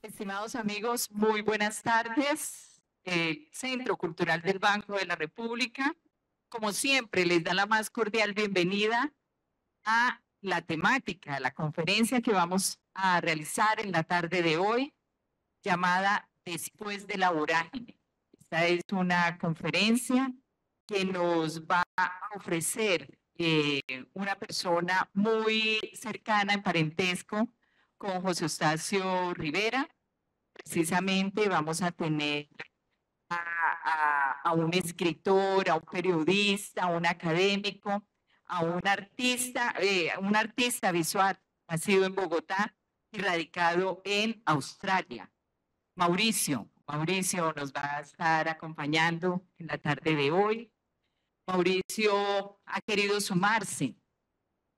Estimados amigos, muy buenas tardes. Centro Cultural del Banco de la República, como siempre, les da la más cordial bienvenida a la temática, a la conferencia que vamos a realizar en la tarde de hoy, llamada Después de la Vorágine. Esta es una conferencia que nos va a ofrecer una persona muy cercana en parentesco con José Eustacio Rivera. Precisamente vamos a tener a un escritor, a un periodista, a un académico, a un artista visual nacido en Bogotá y radicado en Australia. Mauricio nos va a estar acompañando en la tarde de hoy. Mauricio ha querido sumarse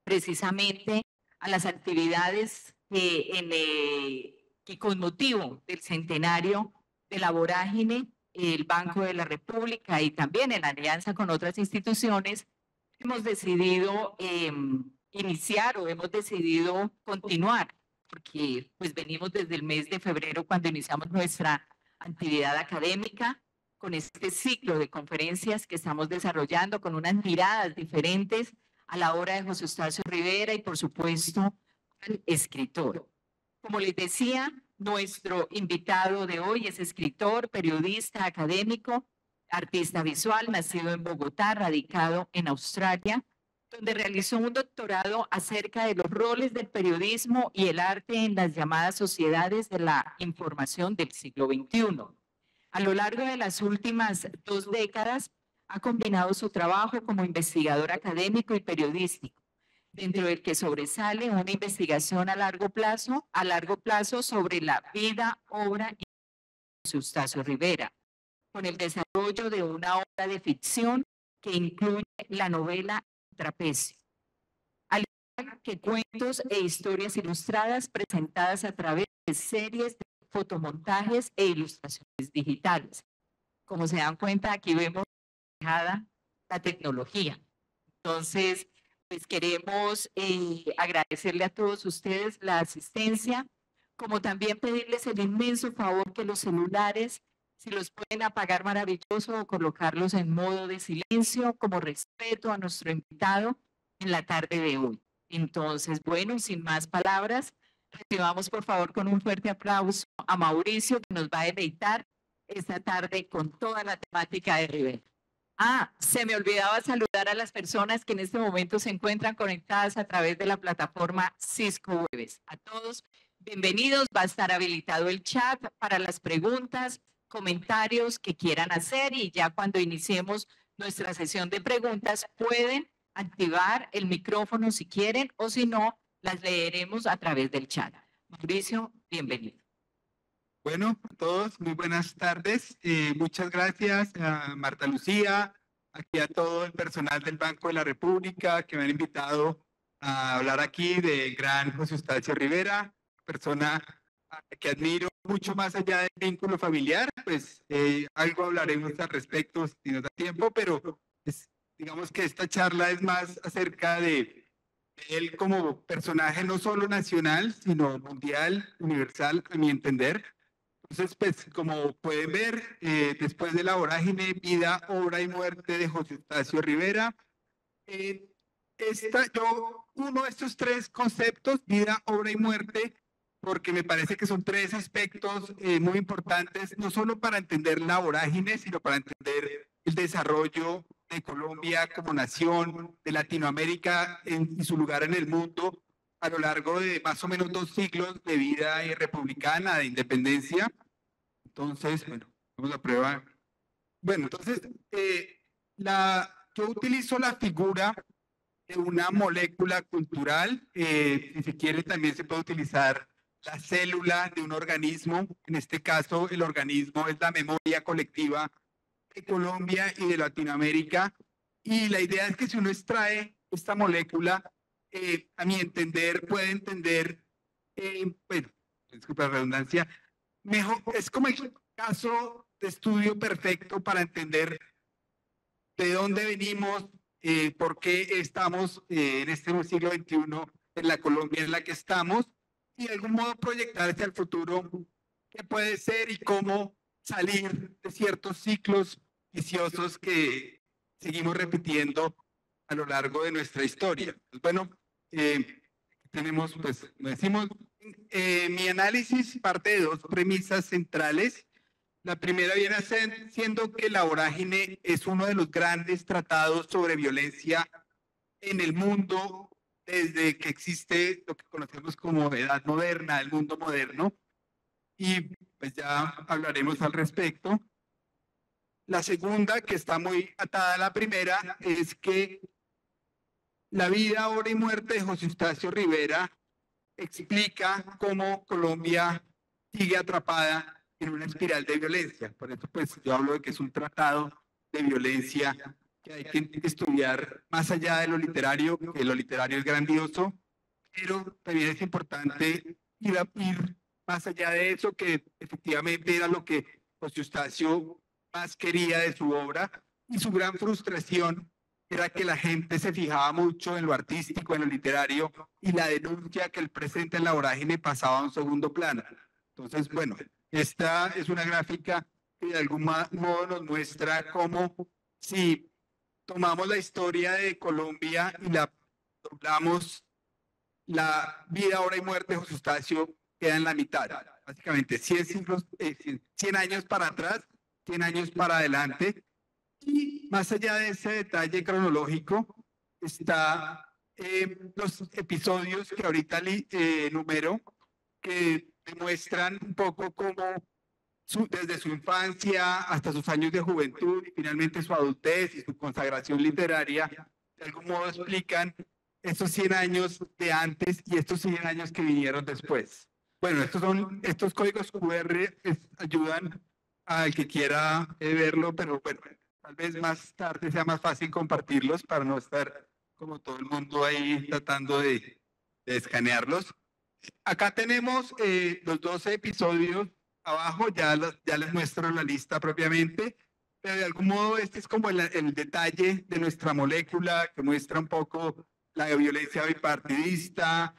precisamente a las actividades que con motivo del centenario de la vorágine, el Banco de la República y también en alianza con otras instituciones, hemos decidido iniciar o hemos decidido continuar, porque pues venimos desde el mes de febrero cuando iniciamos nuestra actividad académica con este ciclo de conferencias que estamos desarrollando con unas miradas diferentes a la obra de José Eustacio Rivera y por supuesto al escritor. Como les decía, nuestro invitado de hoy es escritor, periodista, académico, artista visual, nacido en Bogotá, radicado en Australia, donde realizó un doctorado acerca de los roles del periodismo y el arte en las llamadas sociedades de la información del siglo XXI. A lo largo de las últimas 2 décadas, ha combinado su trabajo como investigador académico y periodístico, dentro del que sobresale una investigación a largo plazo sobre la vida, obra y José Eustacio Rivera, con el desarrollo de una obra de ficción que incluye la novela Trapecio, al igual que cuentos e historias ilustradas presentadas a través de series de fotomontajes e ilustraciones digitales. Como se dan cuenta, aquí vemos reflejada la tecnología. Entonces, pues queremos agradecerle a todos ustedes la asistencia, como también pedirles el inmenso favor que los celulares, si los pueden apagar, maravilloso, o colocarlos en modo de silencio como respeto a nuestro invitado en la tarde de hoy. Entonces, bueno, sin más palabras, recibamos por favor con un fuerte aplauso a Mauricio, que nos va a deleitar esta tarde con toda la temática de Rivera. Se me olvidaba saludar a las personas que en este momento se encuentran conectadas a través de la plataforma Cisco Webex. A todos, bienvenidos. Va a estar habilitado el chat para las preguntas, comentarios que quieran hacer y ya cuando iniciemos nuestra sesión de preguntas pueden activar el micrófono si quieren o si no, las leeremos a través del chat. Mauricio, bienvenido. Bueno, a todos, muy buenas tardes. Muchas gracias a Marta Lucía, aquí a todo el personal del Banco de la República que me han invitado a hablar aquí del gran José Eustacio Rivera, persona que admiro mucho más allá del vínculo familiar. Pues algo hablaremos al respecto si nos da tiempo, pero digamos que esta charla es más acerca de él como personaje no solo nacional, sino mundial, universal, a mi entender. Entonces, pues, como pueden ver, después de la vorágine, vida, obra y muerte de José Eustacio Rivera, yo uno de estos 3 conceptos, vida, obra y muerte, porque me parece que son 3 aspectos muy importantes, no solo para entender la vorágine, sino para entender el desarrollo de Colombia como nación, de Latinoamérica y su lugar en el mundo, a lo largo de más o menos 2 siglos de vida republicana, de independencia. Entonces, bueno, vamos a prueba. Bueno, entonces, yo utilizo la figura de una molécula cultural. Si se quiere, también se puede utilizar la célula de un organismo. En este caso, el organismo es la memoria colectiva de Colombia y de Latinoamérica. Y la idea es que si uno extrae esta molécula, a mi entender, puede entender, bueno, disculpa la redundancia, mejor, es como el caso de estudio perfecto para entender de dónde venimos, por qué estamos en este siglo XXI en la Colombia en la que estamos y de algún modo proyectar hacia el futuro qué puede ser y cómo salir de ciertos ciclos viciosos que seguimos repitiendo a lo largo de nuestra historia. Pues bueno, tenemos, pues, como decimos, mi análisis parte de dos premisas centrales. La primera viene siendo que la vorágine es uno de los grandes tratados sobre violencia en el mundo desde que existe lo que conocemos como edad moderna, el mundo moderno, y pues ya hablaremos al respecto. La segunda, que está muy atada a la primera, es que la vida, obra y muerte de José Eustacio Rivera explica cómo Colombia sigue atrapada en una espiral de violencia. Por eso, pues, yo hablo de que es un tratado de violencia que hay que estudiar más allá de lo literario, que lo literario es grandioso, pero también es importante ir más allá de eso, que efectivamente era lo que José Eustacio más quería de su obra, y su gran frustración era que la gente se fijaba mucho en lo artístico, en lo literario, y la denuncia que el presente en la vorágine pasaba a un segundo plano. Entonces, bueno, esta es una gráfica que de algún modo nos muestra cómo si tomamos la historia de Colombia y la doblamos, la vida, obra y muerte de José Eustacio queda en la mitad. Básicamente 100 años para atrás, 100 años para adelante. Y más allá de ese detalle cronológico, está los episodios que ahorita enumero, que demuestran un poco cómo desde su infancia hasta sus años de juventud y finalmente su adultez y su consagración literaria, de algún modo explican estos 100 años de antes y estos 100 años que vinieron después. Bueno, estos códigos QR ayudan al que quiera verlo, pero bueno, tal vez más tarde sea más fácil compartirlos para no estar como todo el mundo ahí tratando de escanearlos. Acá tenemos los 12 episodios abajo, ya les muestro la lista propiamente, pero de algún modo este es como el detalle de nuestra molécula que muestra un poco la violencia bipartidista,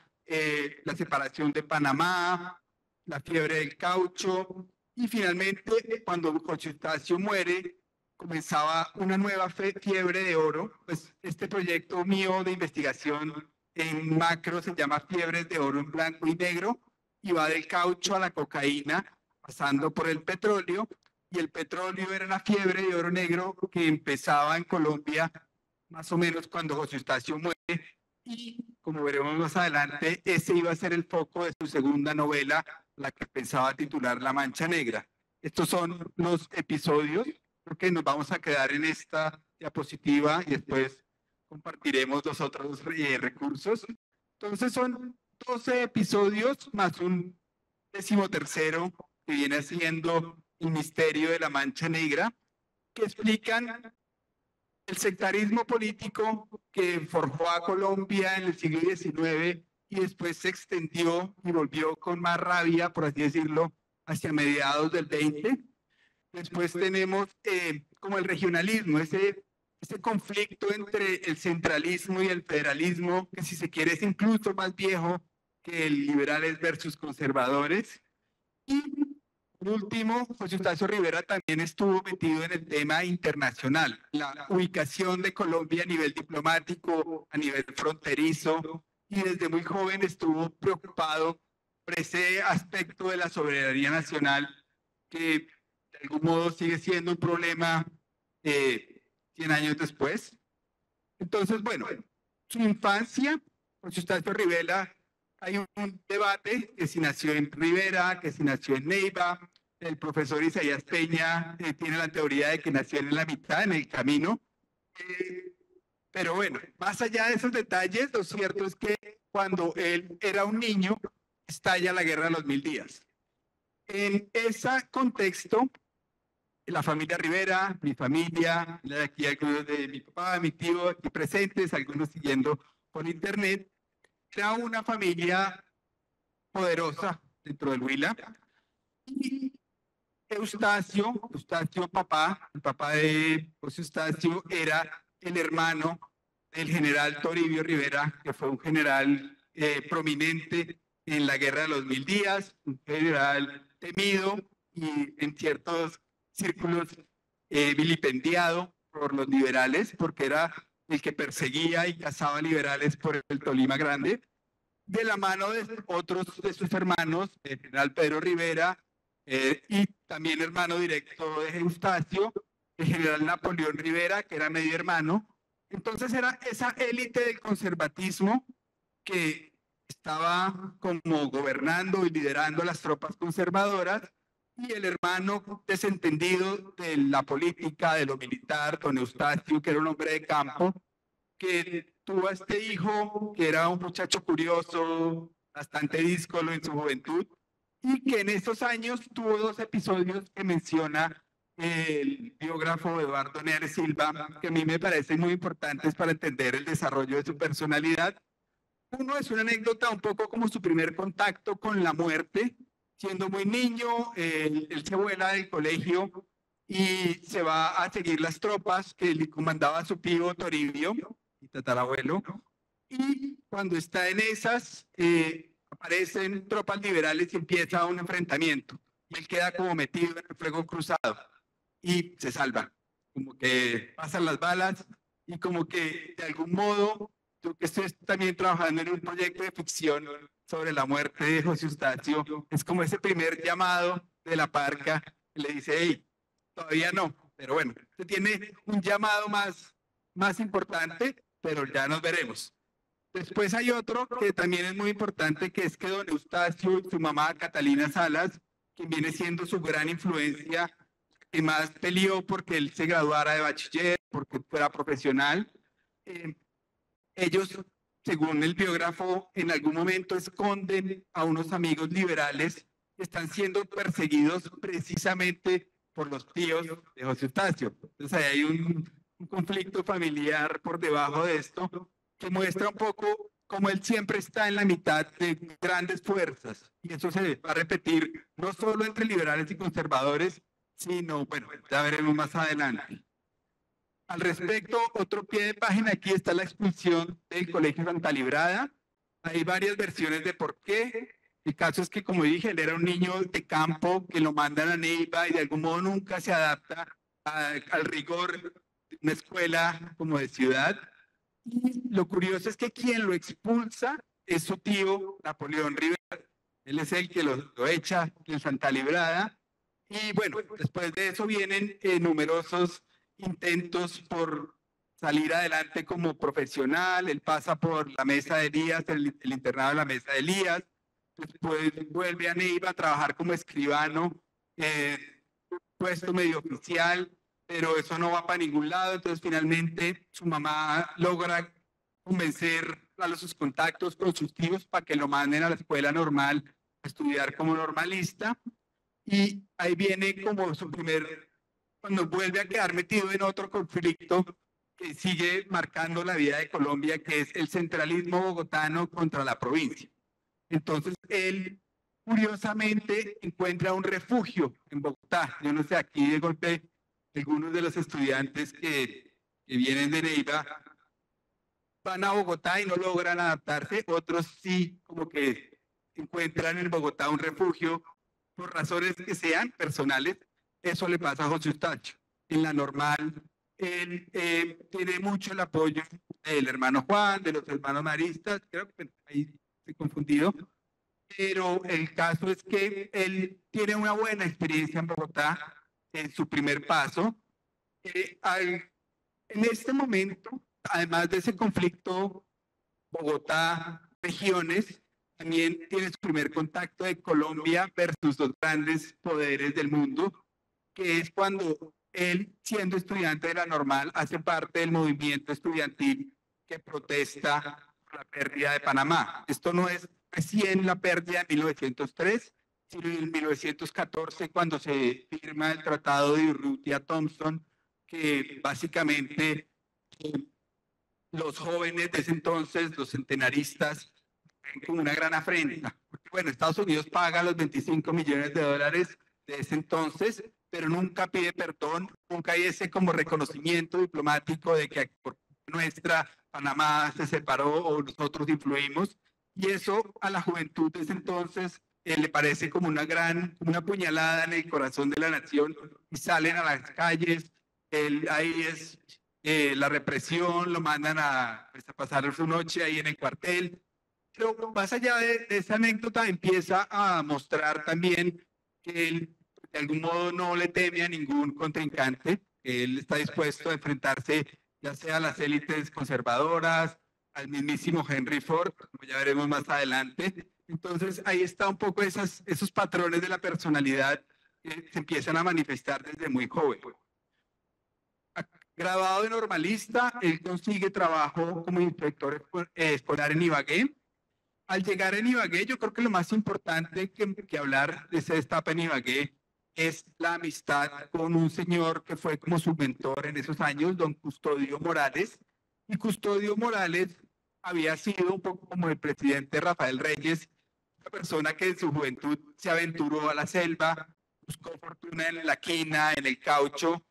la separación de Panamá, la fiebre del caucho, y finalmente cuando José Eustacio muere, comenzaba una nueva fiebre de oro. Pues este proyecto mío de investigación en macro se llama Fiebres de Oro en Blanco y Negro, y va del caucho a la cocaína, pasando por el petróleo, y el petróleo era la fiebre de oro negro que empezaba en Colombia más o menos cuando José Eustacio muere, y como veremos más adelante, ese iba a ser el foco de su segunda novela, la que pensaba titular La Mancha Negra. Estos son los episodios, porque nos vamos a quedar en esta diapositiva y después compartiremos los otros recursos. Entonces son 12 episodios más un 13º que viene siendo el misterio de la Mancha Negra, que explican el sectarismo político que forjó a Colombia en el siglo XIX y después se extendió y volvió con más rabia, por así decirlo, hacia mediados del 20. Después tenemos como el regionalismo, ese conflicto entre el centralismo y el federalismo, que si se quiere es incluso más viejo que el liberales versus conservadores. Y por último, José Eustacio Rivera también estuvo metido en el tema internacional, la ubicación de Colombia a nivel diplomático, a nivel fronterizo, y desde muy joven estuvo preocupado por ese aspecto de la soberanía nacional que de algún modo sigue siendo un problema 100 años después. Entonces, bueno, su infancia, José Eustacio Rivera, hay un debate que si nació en Rivera, que si nació en Neiva. El profesor Isaías Peña tiene la teoría de que nació en la mitad, en el camino. Pero bueno, más allá de esos detalles, lo cierto es que cuando él era un niño, estalla la Guerra de los 1000 días. En ese contexto, la familia Rivera, mi familia, aquí algunos de mi papá, mi tío aquí presentes, algunos siguiendo por internet, era una familia poderosa dentro del Huila. Y Eustacio papá, el papá de José Eustacio, era el hermano del general Toribio Rivera, que fue un general prominente en la Guerra de los 1000 días, un general temido y en ciertos círculos vilipendiado por los liberales, porque era el que perseguía y cazaba liberales por el Tolima Grande, de la mano de otros de sus hermanos, el general Pedro Rivera, y también hermano directo de Eustacio, el general Napoleón Rivera, que era medio hermano. Entonces era esa élite del conservatismo que estaba como gobernando y liderando las tropas conservadoras, y el hermano desentendido de la política, de lo militar, don Eustacio, que era un hombre de campo, que tuvo a este hijo, que era un muchacho curioso, bastante díscolo en su juventud, y que en estos años tuvo 2 episodios que menciona el biógrafo Eduardo Neares Silva, que a mí me parecen muy importantes para entender el desarrollo de su personalidad. Uno es una anécdota un poco como su primer contacto con la muerte. Siendo muy niño, él se vuela del colegio y se va a seguir las tropas que le comandaba su tío Toribio, mi tatarabuelo. Y cuando está en esas, aparecen tropas liberales y empieza un enfrentamiento. Y él queda como metido en el fuego cruzado y se salva. Como que pasan las balas y como que de algún modo, tú que estás también trabajando en un proyecto de ficción sobre la muerte de José Eustacio, es como ese primer llamado de la parca que le dice, hey, todavía no, pero bueno, usted tiene un llamado más importante, pero ya nos veremos. Después hay otro que también es muy importante, que es que don Eustacio y su mamá Catalina Salas, quien viene siendo su gran influencia, que más peleó porque él se graduara de bachiller, porque fuera profesional, ellos, según el biógrafo, en algún momento esconden a unos amigos liberales que están siendo perseguidos precisamente por los tíos de José Eustacio. Entonces ahí hay un conflicto familiar por debajo de esto que muestra un poco cómo él siempre está en la mitad de grandes fuerzas. Y eso se va a repetir no solo entre liberales y conservadores, sino, bueno, ya veremos más adelante. Al respecto, otro pie de página, aquí está la expulsión del Colegio Santa Librada. Hay varias versiones de por qué. El caso es que, como dije, él era un niño de campo que lo mandan a Neiva y de algún modo nunca se adapta al rigor de una escuela como de ciudad. Y lo curioso es que quien lo expulsa es su tío Napoleón Rivera. Él es el que lo echa en Santa Librada. Y bueno, después de eso vienen numerosos intentos por salir adelante como profesional. Él pasa por la Mesa de Elías, el internado de la Mesa de Elías. Después vuelve a Neiva a trabajar como escribano, puesto medio oficial, pero eso no va para ningún lado. Entonces finalmente su mamá logra convencer a sus contactos con sus tíos para que lo manden a la escuela normal a estudiar como normalista. Y ahí viene como su primer, cuando vuelve a quedar metido en otro conflicto que sigue marcando la vida de Colombia, que es el centralismo bogotano contra la provincia. Entonces él curiosamente encuentra un refugio en Bogotá. Yo no sé, aquí de golpe algunos de los estudiantes que vienen de Neiva van a Bogotá y no logran adaptarse, otros sí como que encuentran en Bogotá un refugio por razones que sean personales. Eso le pasa a José Eustacio. En la normal, él tiene mucho el apoyo del hermano Juan, de los hermanos maristas, creo que ahí estoy confundido, pero el caso es que él tiene una buena experiencia en Bogotá en su primer paso. En este momento, además de ese conflicto Bogotá-regiones, también tiene su primer contacto de Colombia versus los grandes poderes del mundo, que es cuando él, siendo estudiante de la normal, hace parte del movimiento estudiantil que protesta por la pérdida de Panamá. Esto no es recién la pérdida de 1903, sino en 1914, cuando se firma el Tratado de Urrutia-Thompson, que básicamente los jóvenes de ese entonces, los centenaristas, como una gran afrenta. Porque, bueno, Estados Unidos paga los 25 millones de dólares de ese entonces, pero nunca pide perdón, nunca hay ese como reconocimiento diplomático de que por nuestra Panamá se separó o nosotros influimos, y eso a la juventud desde entonces le parece como una puñalada en el corazón de la nación, y salen a las calles. Ahí es la represión, lo mandan pues, a pasar su noche ahí en el cuartel. Pero más allá de esa anécdota, empieza a mostrar también que él de algún modo no le teme a ningún contrincante, que él está dispuesto a enfrentarse ya sea a las élites conservadoras, al mismísimo Henry Ford, como ya veremos más adelante. Entonces ahí está un poco esos patrones de la personalidad que se empiezan a manifestar desde muy joven. Graduado de normalista, él consigue trabajo como inspector escolar en Ibagué. Al llegar en Ibagué, yo creo que lo más importante que hablar de esa etapa en Ibagué es la amistad con un señor que fue como su mentor en esos años, don Custodio Morales. Y Custodio Morales había sido un poco como el presidente Rafael Reyes, una persona que en su juventud se aventuró a la selva, buscó fortuna en la quina, en el caucho.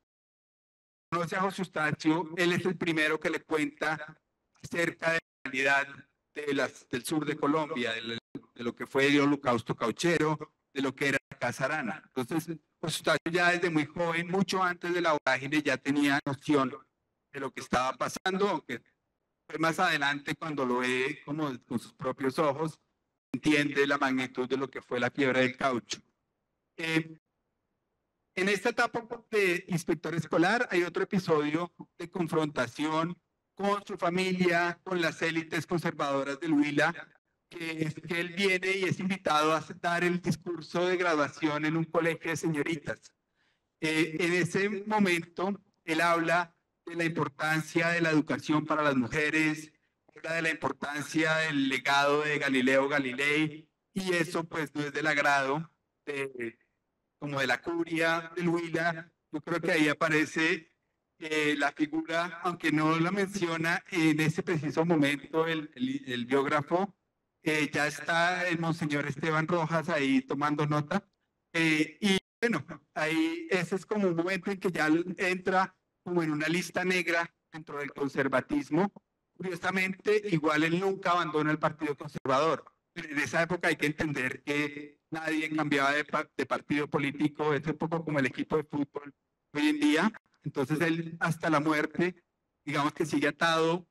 Conoce a José Eustacio, él es el primero que le cuenta acerca de la realidad del sur de Colombia, de lo que fue el holocausto cauchero, de lo que era la Casa Arana. Entonces, José Eustacio ya desde muy joven, mucho antes de la vorágine, ya tenía noción de lo que estaba pasando, aunque fue más adelante cuando lo ve como con sus propios ojos, entiende la magnitud de lo que fue la quiebra del caucho. En esta etapa de inspector escolar hay otro episodio de confrontación con su familia, con las élites conservadoras del Huila, que es que él viene y es invitado a dar el discurso de graduación en un colegio de señoritas. En ese momento, él habla de la importancia de la educación para las mujeres, habla de la importancia del legado de Galileo Galilei, y eso pues no es del agrado como de la curia del Huila. Yo creo que ahí aparece la figura, aunque no la menciona en ese preciso momento el biógrafo, ya está el monseñor Esteban Rojas ahí tomando nota. Y bueno, ahí ese es como un momento en que ya entra como en una lista negra dentro del conservatismo. Curiosamente, igual él nunca abandona el Partido Conservador. En esa época hay que entender que nadie cambiaba de partido político, es un poco como el equipo de fútbol hoy en día. Entonces él hasta la muerte, digamos que sigue atado,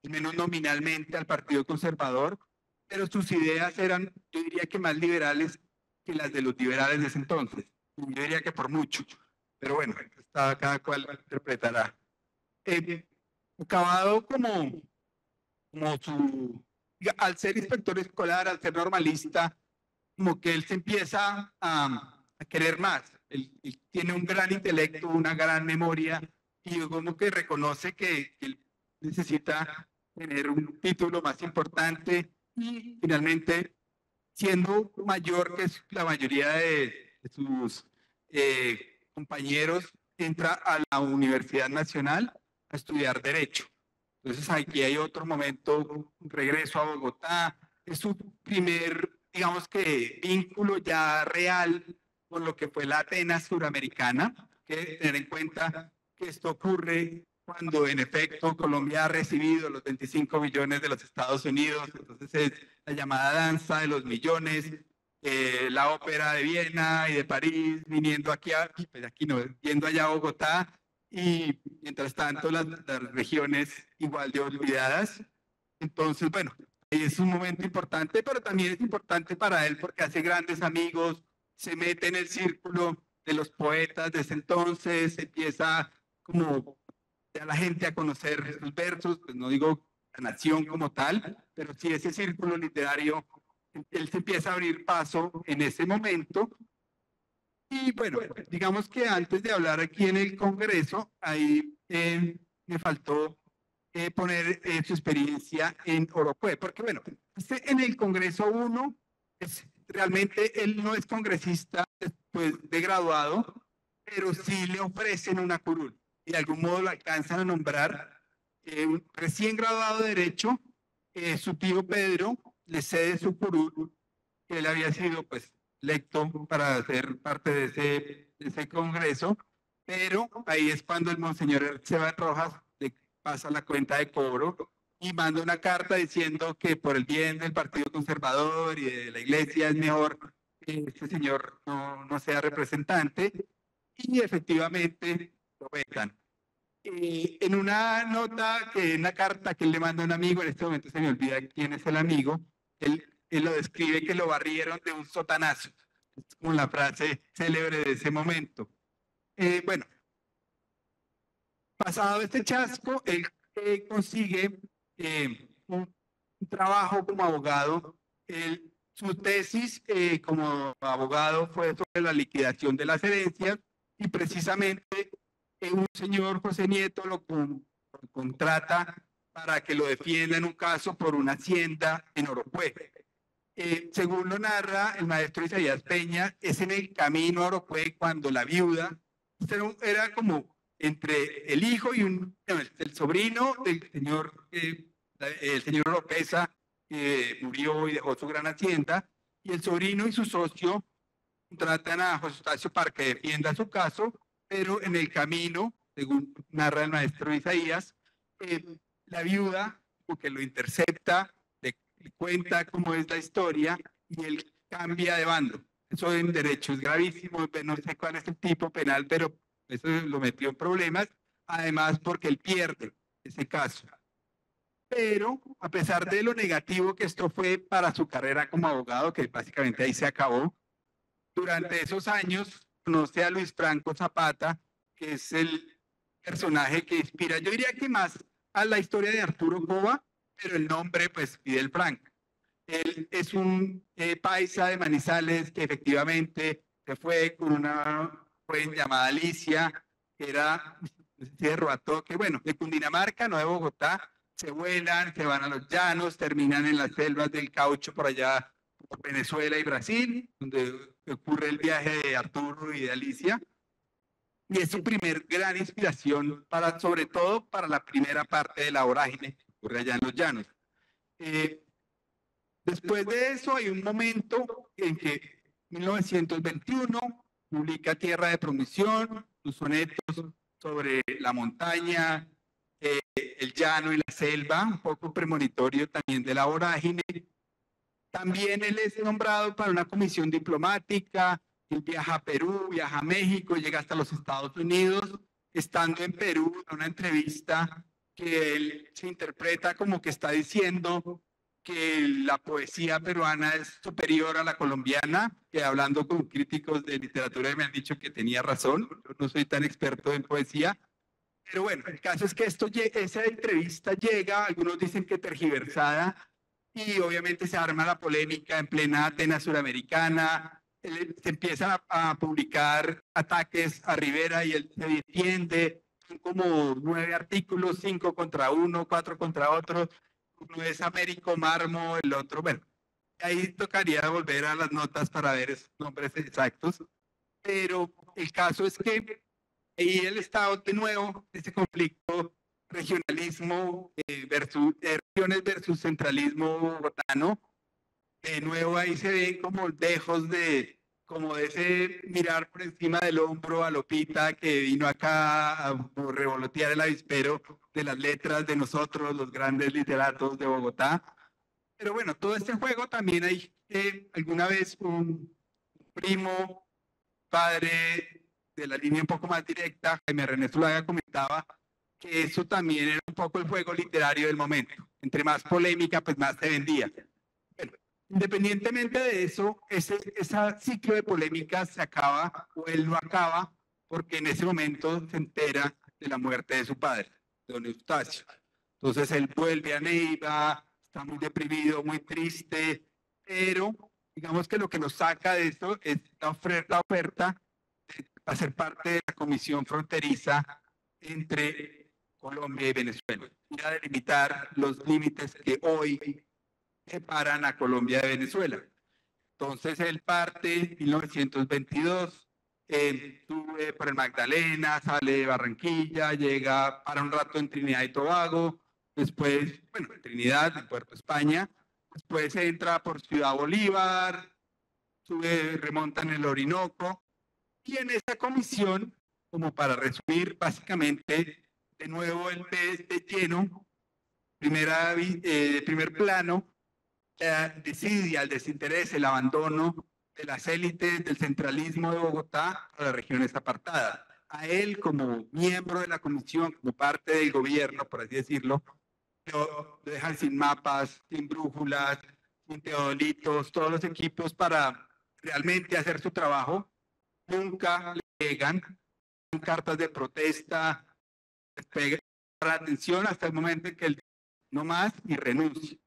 al menos nominalmente, al Partido Conservador, pero sus ideas eran, yo diría que más liberales que las de los liberales de ese entonces. Yo diría que por mucho, pero bueno, cada cual interpretará. Acabado como su, al ser inspector escolar, al ser normalista, como que él se empieza a querer más. Él tiene un gran intelecto, una gran memoria, y como que reconoce que él necesita tener un título más importante, y finalmente, siendo mayor que la mayoría de sus compañeros, entra a la Universidad Nacional a estudiar Derecho. Entonces aquí hay otro momento, regreso a Bogotá, es su primer, digamos que, vínculo ya real con lo que fue la Atenas suramericana, que tener en cuenta que esto ocurre cuando en efecto Colombia ha recibido los 25 millones de los Estados Unidos. Entonces es la llamada danza de los millones, la ópera de Viena y de París viniendo pues aquí no, yendo allá a Bogotá, y mientras tanto las regiones igual de olvidadas. Entonces, bueno, es un momento importante, pero también es importante para él porque hace grandes amigos, se mete en el círculo de los poetas de ese entonces, empieza como a la gente a conocer sus versos, pues no digo la nación como tal, pero sí ese círculo literario, él se empieza a abrir paso en ese momento. Y bueno, digamos que antes de hablar aquí en el Congreso, ahí me faltó poner su experiencia en Oropué, porque bueno, en el Congreso 1, realmente él no es congresista después de graduado, pero sí le ofrecen una curul y de algún modo lo alcanzan a nombrar recién graduado de Derecho. Su tío Pedro le cede su curul, que él había sido pues electo para ser parte de ese congreso, pero ahí es cuando el monseñor Esteban Rojas le pasa la cuenta de cobro y manda una carta diciendo que por el bien del Partido Conservador y de la Iglesia es mejor que este señor no sea representante, y efectivamente lo vetan. En una nota, en una carta que él le manda a un amigo, en este momento se me olvida quién es el amigo, él lo describe que lo barrieron de un sotanazo. Es como la frase célebre de ese momento. Bueno, pasado este chasco, él consigue un trabajo como abogado. Su tesis como abogado fue sobre la liquidación de las herencias y precisamente un señor José Nieto lo contrata para que lo defienda en un caso por una hacienda en Oropue. Según lo narra el maestro Isaías Peña, es en el camino a Oropue cuando la viuda era como entre el hijo y el sobrino del señor, el señor Oropesa, que murió y dejó su gran hacienda, y el sobrino y su socio tratan a José Eustacio para que defienda su caso, pero en el camino, según narra el maestro Isaías, la viuda, porque lo intercepta, le cuenta cómo es la historia y él cambia de bando. Eso en derecho es gravísimo, no sé cuál es el tipo penal, pero eso lo metió en problemas, además porque él pierde ese caso. Pero a pesar de lo negativo que esto fue para su carrera como abogado, que básicamente ahí se acabó, durante esos años conoce a Luis Franco Zapata, que es el personaje que inspira, yo diría que más a la historia de Arturo Cova, pero el nombre pues Fidel Franco. Él es un paisa de Manizales que efectivamente se fue con una joven llamada Alicia, que era de Roatoque, bueno, de Cundinamarca, no de Bogotá, se vuelan, se van a los llanos, terminan en las selvas del caucho por allá, por Venezuela y Brasil, donde ocurre el viaje de Arturo y de Alicia. Y es su primer gran inspiración, sobre todo para la primera parte de la vorágine que ocurre allá en los llanos. Después de eso hay un momento en que en 1921 publica Tierra de Promisión, sus sonetos sobre la montaña, el llano y la selva, un poco premonitorio también de la vorágine. También él es nombrado para una comisión diplomática, él viaja a Perú, viaja a México, llega hasta los Estados Unidos. Estando en Perú, en una entrevista que él se interpreta como que está diciendo que la poesía peruana es superior a la colombiana, que hablando con críticos de literatura me han dicho que tenía razón, yo no soy tan experto en poesía, pero bueno, el caso es que esa entrevista llega, algunos dicen que tergiversada, y obviamente se arma la polémica en plena Atenas suramericana, se empiezan a publicar ataques a Rivera y él se defiende, son como 9 artículos, 5 contra uno, 4 contra otro, uno es Américo Marmo, el otro, bueno, ahí tocaría volver a las notas para ver esos nombres exactos, pero el caso es que ahí el Estado de nuevo, ese conflicto regionalismo regiones versus centralismo bogotano, de nuevo ahí se ven como lejos de ese mirar por encima del hombro a Lopita que vino acá a revolotear el avispero de las letras de nosotros, los grandes literatos de Bogotá. Pero bueno, todo este juego también hay alguna vez un primo, padre de la línea un poco más directa, Jaime René Zuluaga comentaba que eso también era un poco el juego literario del momento. Entre más polémica, pues más se vendía. Bueno, independientemente de eso, ese ciclo de polémicas se acaba, o él lo acaba, porque en ese momento se entera de la muerte de su padre, don Eustacio. Entonces él vuelve a Neiva, está muy deprimido, muy triste, pero digamos que lo que nos saca de esto es la oferta de hacer parte de la comisión fronteriza entre Colombia y Venezuela, y a delimitar los límites que hoy separan a Colombia de Venezuela. Entonces él parte en 1922, sube por el Magdalena, sale de Barranquilla, llega para un rato en Trinidad y Tobago, después, bueno, en Trinidad, en Puerto España, después entra por Ciudad Bolívar, sube, remonta en el Orinoco, y en esa comisión, como para resumir, básicamente, de nuevo el pez de lleno primer plano, la desidia, el desinterés, el abandono de las élites del centralismo de Bogotá a las regiones apartadas. A él, como miembro de la comisión, como parte del gobierno, por así decirlo, lo dejan sin mapas, sin brújulas, sin teodolitos, todos los equipos para realmente hacer su trabajo. Nunca le llegan cartas de protesta, despegue la atención hasta el momento en que él no más y renuncia.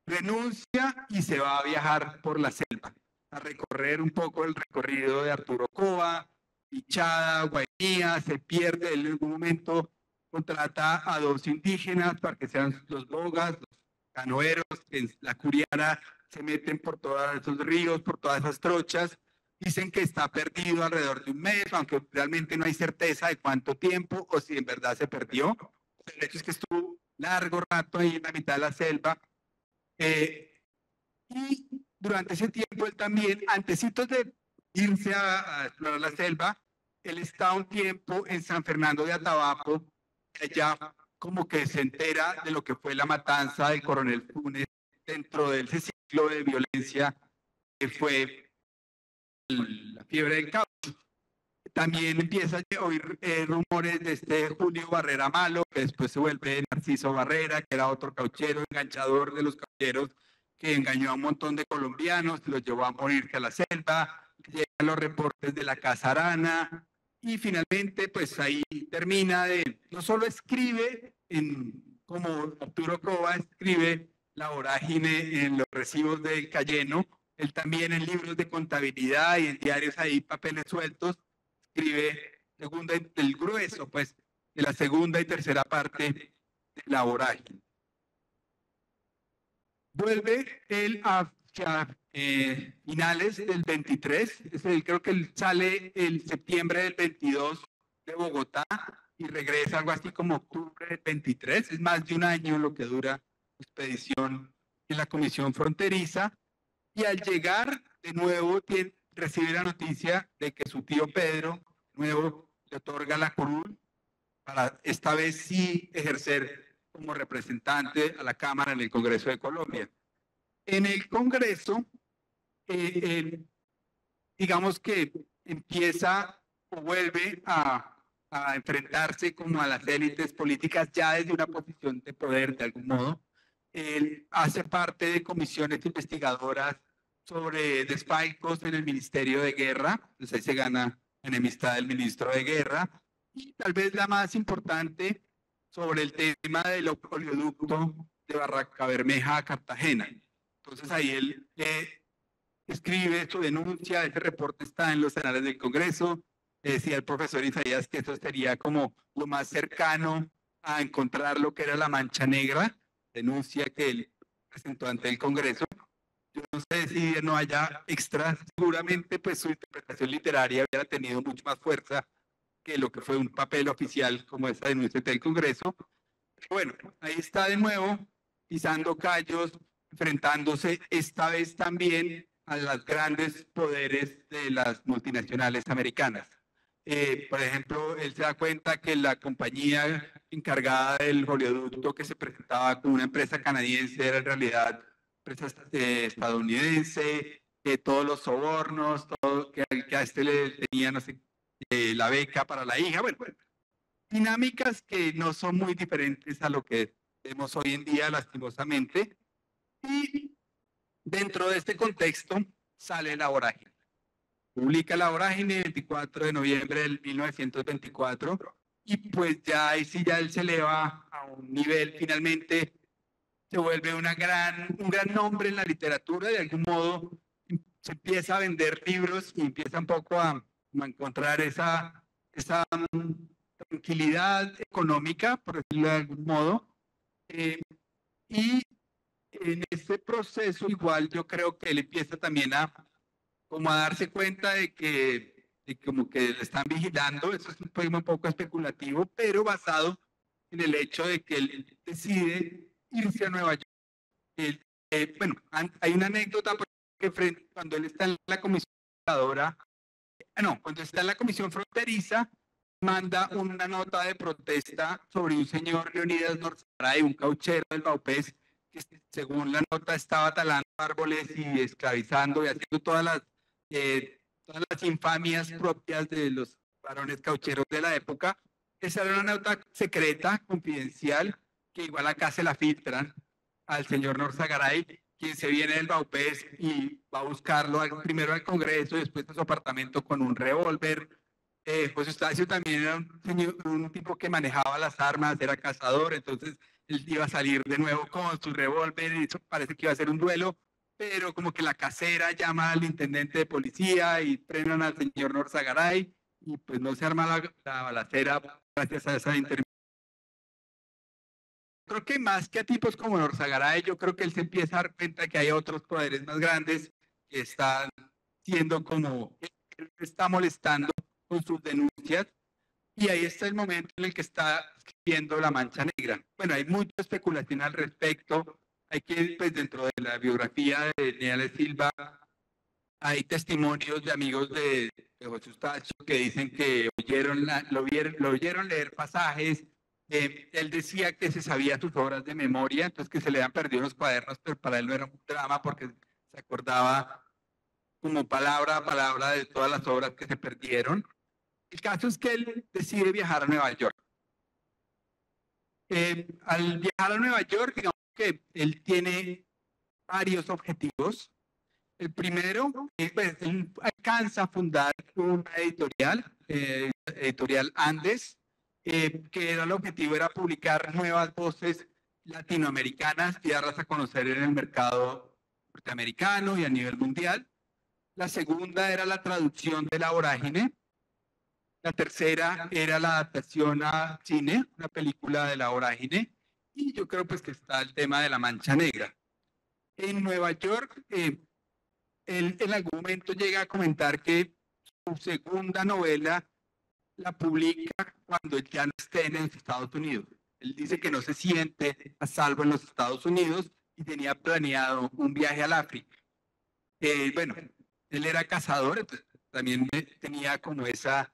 Renuncia y se va a viajar por la selva, a recorrer un poco el recorrido de Arturo Cova, Pichada, Guainía, se pierde en algún momento, contrata a 2 indígenas para que sean los bogas, los canoeros, en la Curiara se meten por todos esos ríos, por todas esas trochas, dicen que está perdido alrededor de un mes, aunque realmente no hay certeza de cuánto tiempo o si en verdad se perdió. El hecho es que estuvo largo rato ahí en la mitad de la selva. Y durante ese tiempo él también, antecitos de irse a explorar la selva, él está un tiempo en San Fernando de Atabapo, allá como que se entera de lo que fue la matanza del coronel Funes dentro de ese ciclo de violencia que fue la fiebre del caucho. También empieza a oír rumores de este Julio Barrera Malo, que después se vuelve Narciso Barrera, que era otro cauchero, enganchador de los caucheros, que engañó a un montón de colombianos, los llevó a morirse a la selva, llegan los reportes de la Casa Arana, y finalmente, pues ahí termina de, no solo escribe, como Arturo Cova escribe La vorágine en los recibos del Cayeno, él también en libros de contabilidad y en diarios ahí, papeles sueltos, escribe el grueso, pues, de la segunda y tercera parte de La vorágine. Vuelve él a finales del 23, creo que él sale el septiembre del 22 de Bogotá y regresa algo así como octubre del 23, es más de un año lo que dura la expedición en la comisión fronteriza, y al llegar de nuevo recibe la noticia de que su tío Pedro de nuevo le otorga la curul para esta vez sí ejercer como representante a la Cámara en el Congreso de Colombia. En el Congreso, digamos que empieza o vuelve a enfrentarse como a las élites políticas ya desde una posición de poder de algún modo. Él hace parte de comisiones investigadoras sobre desfalcos en el Ministerio de Guerra, entonces ahí se gana enemistad del ministro de Guerra, y tal vez la más importante sobre el tema del oleoducto de Barrancabermeja a Cartagena. Entonces ahí él escribe su denuncia, ese reporte está en los anales del Congreso, decía el profesor Isaías que eso sería como lo más cercano a encontrar lo que era la mancha negra, denuncia que él presentó ante el Congreso. Yo no sé si no haya extras, seguramente pues su interpretación literaria hubiera tenido mucho más fuerza que lo que fue un papel oficial como esa denuncia del Congreso. Bueno, ahí está de nuevo, pisando callos, enfrentándose esta vez también a los grandes poderes de las multinacionales americanas. Por ejemplo, él se da cuenta que la compañía encargada del oleoducto que se presentaba como una empresa canadiense era en realidad empresa estadounidense, todos los sobornos, todo que a este le tenía, no sé, la beca para la hija, bueno, dinámicas que no son muy diferentes a lo que vemos hoy en día, lastimosamente. Y dentro de este contexto sale La vorágine. Publica La vorágine el 24 de noviembre del 1924 y pues ya ahí sí ya él se eleva a un nivel, finalmente se vuelve un gran nombre en la literatura, de algún modo se empieza a vender libros y empieza un poco a encontrar esa tranquilidad económica, por decirlo de algún modo. Y en este proceso igual yo creo que él empieza también como a darse cuenta de que como que le están vigilando. Eso es un poema un poco especulativo, pero basado en el hecho de que él decide irse a Nueva York. Bueno, hay una anécdota porque cuando él está en la comisión cuando está en la comisión fronteriza, manda una nota de protesta sobre un señor Leonidas Norzagaray, un cauchero del Baupés, que según la nota estaba talando árboles y esclavizando y haciendo todas las infamias propias de los varones caucheros de la época. Esa era una nota secreta, confidencial, que igual acá se la filtran al señor Norzagaray, quien se viene del Baupés y va a buscarlo primero al Congreso y después a su apartamento con un revólver. José Eustacio también era un tipo que manejaba las armas, era cazador, entonces él iba a salir de nuevo con su revólver y eso parece que iba a ser un duelo, pero como que la casera llama al intendente de policía y frenan al señor Norzagaray y pues no se arma la balacera gracias a esa intervención. Creo que más que a tipos como Norzagaray, yo creo que él se empieza a dar cuenta que hay otros poderes más grandes que están siendo como, él está molestando con sus denuncias, y ahí está el momento en el que está escribiendo La Mancha Negra. Bueno, hay mucha especulación al respecto. Hay que, pues dentro de la biografía de Neal Silva, hay testimonios de amigos de José Eustacio que dicen que lo oyeron leer pasajes. Él decía que se sabía sus obras de memoria, entonces que se le habían perdido los cuadernos, pero para él no era un drama porque se acordaba como palabra a palabra de todas las obras que se perdieron. El caso es que él decide viajar a Nueva York. Al viajar a Nueva York, digamos que él tiene varios objetivos. El primero, pues, él alcanza a fundar una editorial, editorial Andes, que el objetivo era publicar nuevas voces latinoamericanas y darlas a conocer en el mercado norteamericano y a nivel mundial. La segunda era la traducción de La Vorágine. La tercera era la adaptación a cine, una película de La Vorágine. Y yo creo pues que está el tema de La Mancha Negra. En Nueva York, él en algún momento llega a comentar que su segunda novela la publica cuando él ya no esté en los Estados Unidos. Él dice que no se siente a salvo en los Estados Unidos y tenía planeado un viaje al África. Bueno, él era cazador, entonces también tenía como esa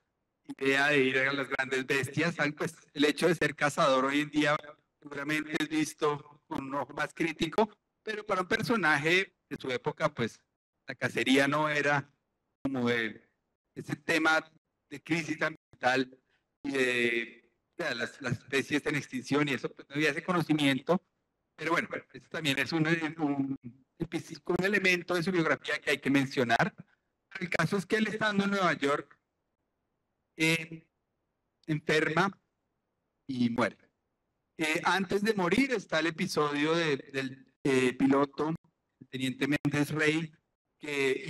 idea de ir a las grandes bestias. Pues el hecho de ser cazador hoy en día seguramente es visto con un ojo más crítico, pero para un personaje de su época, pues la cacería no era como ese tema de crisis ambiental y de las especies en extinción y eso, pues no había ese conocimiento. Pero bueno, eso también es un elemento de su biografía que hay que mencionar. El caso es que él estando en Nueva York, enferma y muere. Antes de morir está el episodio del piloto, el teniente Méndez Rey, que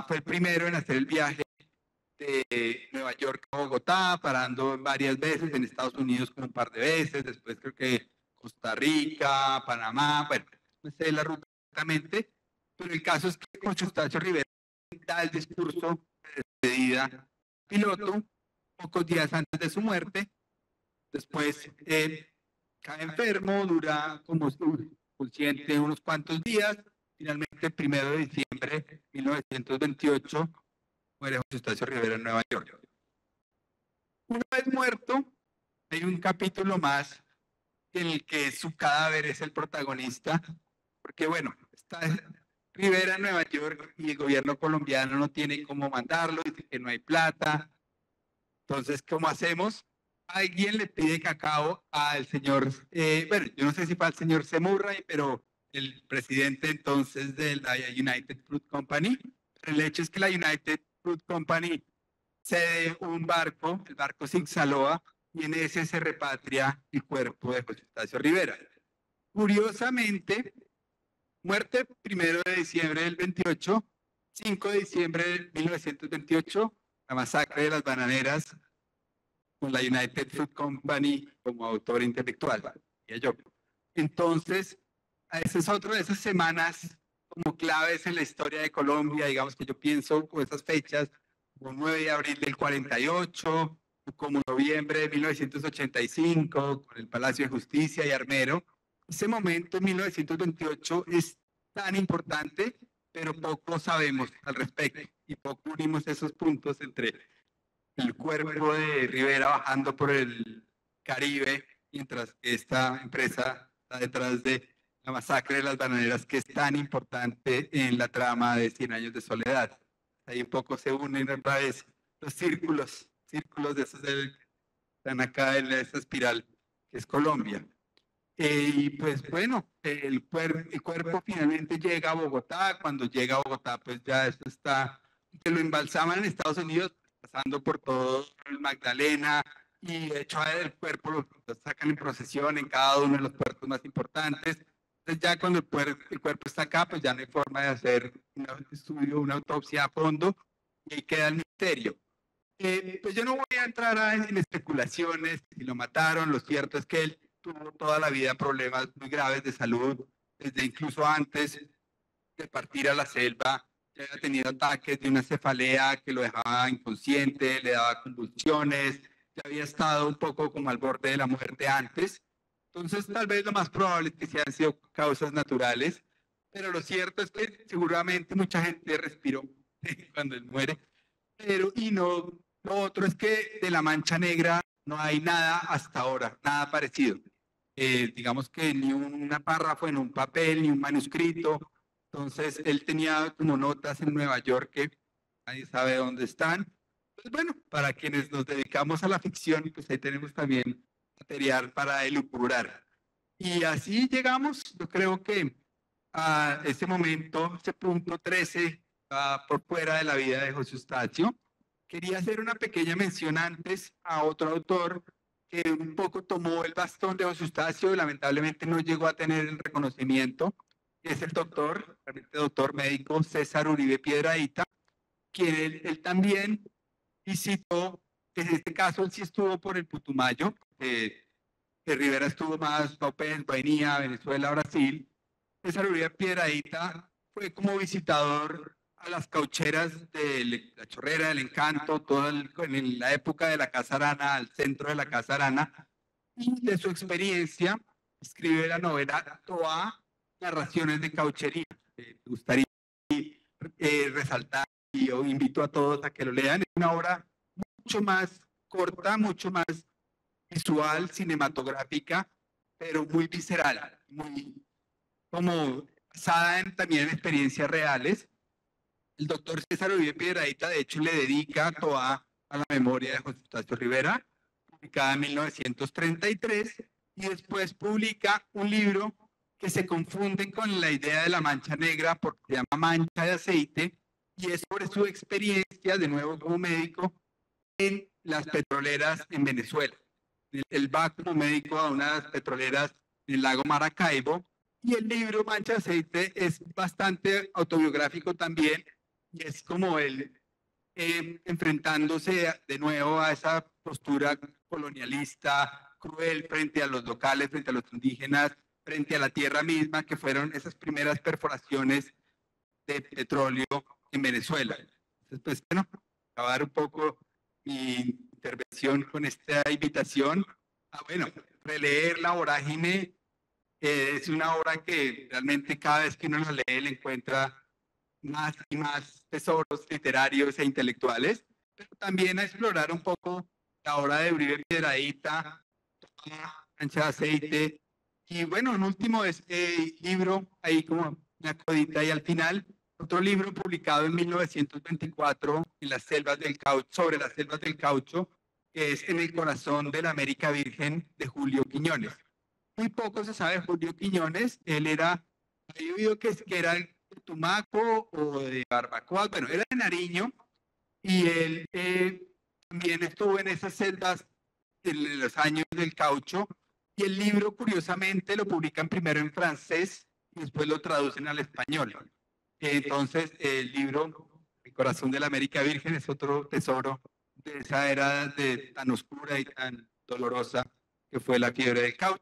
fue el primero en hacer el viaje de Nueva York a Bogotá, parando varias veces en Estados Unidos como un par de veces, después creo que Costa Rica, Panamá, bueno, no sé la ruta exactamente, pero el caso es que José Eustacio Rivera da el discurso de despedida piloto pocos días antes de su muerte. Después cae enfermo, dura como consciente unos cuantos días. Finalmente, el 1 de diciembre de 1928, muere José Eustacio Rivera en Nueva York. Una vez muerto, hay un capítulo más en el que su cadáver es el protagonista, porque bueno, está Rivera en Nueva York y el gobierno colombiano no tiene cómo mandarlo, dice que no hay plata. Entonces, ¿cómo hacemos? Alguien le pide cacao al señor, bueno, yo no sé si fue al señor Semurray, pero el presidente entonces de la United Fruit Company. El hecho es que la United Fruit Company cede un barco, el barco Sigsaloa, y en ese se repatria el cuerpo de José Eustacio Rivera. Curiosamente, muerte 1 de diciembre del 28, 5 de diciembre de 1928, la masacre de las bananeras con la United Fruit Company como autor intelectual. Yo. Entonces, ese es otro de esas semanas como claves en la historia de Colombia, digamos que yo pienso con esas fechas, como 9 de abril del 48, como noviembre de 1985, con el Palacio de Justicia y Armero. Ese momento en 1928 es tan importante, pero poco sabemos al respecto y poco unimos esos puntos entre el cuerpo de Rivera bajando por el Caribe, mientras que esta empresa está detrás de la masacre de las bananeras, que es tan importante en la trama de 100 años de soledad. Ahí un poco se unen otra vez los círculos de esos están acá en esta espiral, que es Colombia. Y pues bueno, el cuerpo finalmente llega a Bogotá. Cuando llega a Bogotá, pues ya esto está, que lo embalsaman en Estados Unidos, pasando por todo el Magdalena, y de hecho el cuerpo lo sacan en procesión en cada uno de los puertos más importantes. Entonces ya cuando el cuerpo está acá, pues ya no hay forma de hacer un estudio, una autopsia a fondo, y ahí queda el misterio. Pues yo no voy a entrar en especulaciones, si lo mataron. Lo cierto es que él tuvo toda la vida problemas muy graves de salud, desde incluso antes de partir a la selva. Ya había tenido ataques de una cefalea que lo dejaba inconsciente, le daba convulsiones, ya había estado un poco como al borde de la muerte antes. Entonces, tal vez lo más probable es que sí han sido causas naturales, pero lo cierto es que seguramente mucha gente respiró cuando él muere. Y no, lo otro es que de la Mancha Negra no hay nada hasta ahora, nada parecido. Digamos que ni un párrafo en un papel, ni un manuscrito. Entonces, él tenía como notas en Nueva York que nadie sabe dónde están. Pues bueno, para quienes nos dedicamos a la ficción, pues ahí tenemos también material para elucubrar. Y así llegamos, yo creo que a ese momento, ese punto 13, por fuera de la vida de José Eustacio. Quería hacer una pequeña mención antes a otro autor que un poco tomó el bastón de José Eustacio y lamentablemente no llegó a tener el reconocimiento, que es el doctor, realmente doctor médico César Uribe Piedrahíta, quien él también visitó. En este caso él sí estuvo por el Putumayo, que Rivera estuvo más, venía a Venezuela, Brasil. César Uribe Piedrahíta fue como visitador a las caucheras de la Chorrera, del Encanto, en la época de la Casa Arana, al centro de la Casa Arana, y de su experiencia escribe la novela Toa, Narraciones de Cauchería. Me gustaría resaltar, y yo invito a todos a que lo lean. Es una obra mucho más corta, mucho más visual, cinematográfica, pero muy visceral, muy como basada también en experiencias reales. El doctor César Uribe Piedrahíta, de hecho, le dedica toda a la memoria de José Eustacio Rivera, publicada en 1933, y después publica un libro que se confunde con la idea de la mancha negra porque se llama Mancha de Aceite, y es sobre su experiencia, de nuevo como médico, en las petroleras en Venezuela. Él va como médico a unas petroleras en el lago Maracaibo, y el libro Mancha de Aceite es bastante autobiográfico también, y es como él enfrentándose de nuevo a esa postura colonialista, cruel frente a los locales, frente a los indígenas, frente a la tierra misma, que fueron esas primeras perforaciones de petróleo en Venezuela. Entonces, pues bueno, acabar un poco mi intervención con esta invitación a, bueno, releer La Vorágine. Es una obra que realmente cada vez que uno la lee le encuentra más y más tesoros literarios e intelectuales, pero también a explorar un poco la obra de Uribe Piedrahíta, Mancha de Aceite, y bueno, un último libro, ahí como una codita ahí al final, otro libro publicado en 1924 en las selvas del caucho, sobre las selvas del caucho, que es En el corazón de la América Virgen, de Julio Quiñones. Muy poco se sabe de Julio Quiñones. Él era, he oído que era de Tumaco o de Barbacoa, bueno, era de Nariño, y él también estuvo en esas selvas en los años del caucho, y el libro, curiosamente, lo publican primero en francés y después lo traducen al español. Entonces, el libro El corazón de la América Virgen es otro tesoro de esa era tan oscura y tan dolorosa que fue la fiebre del caucho.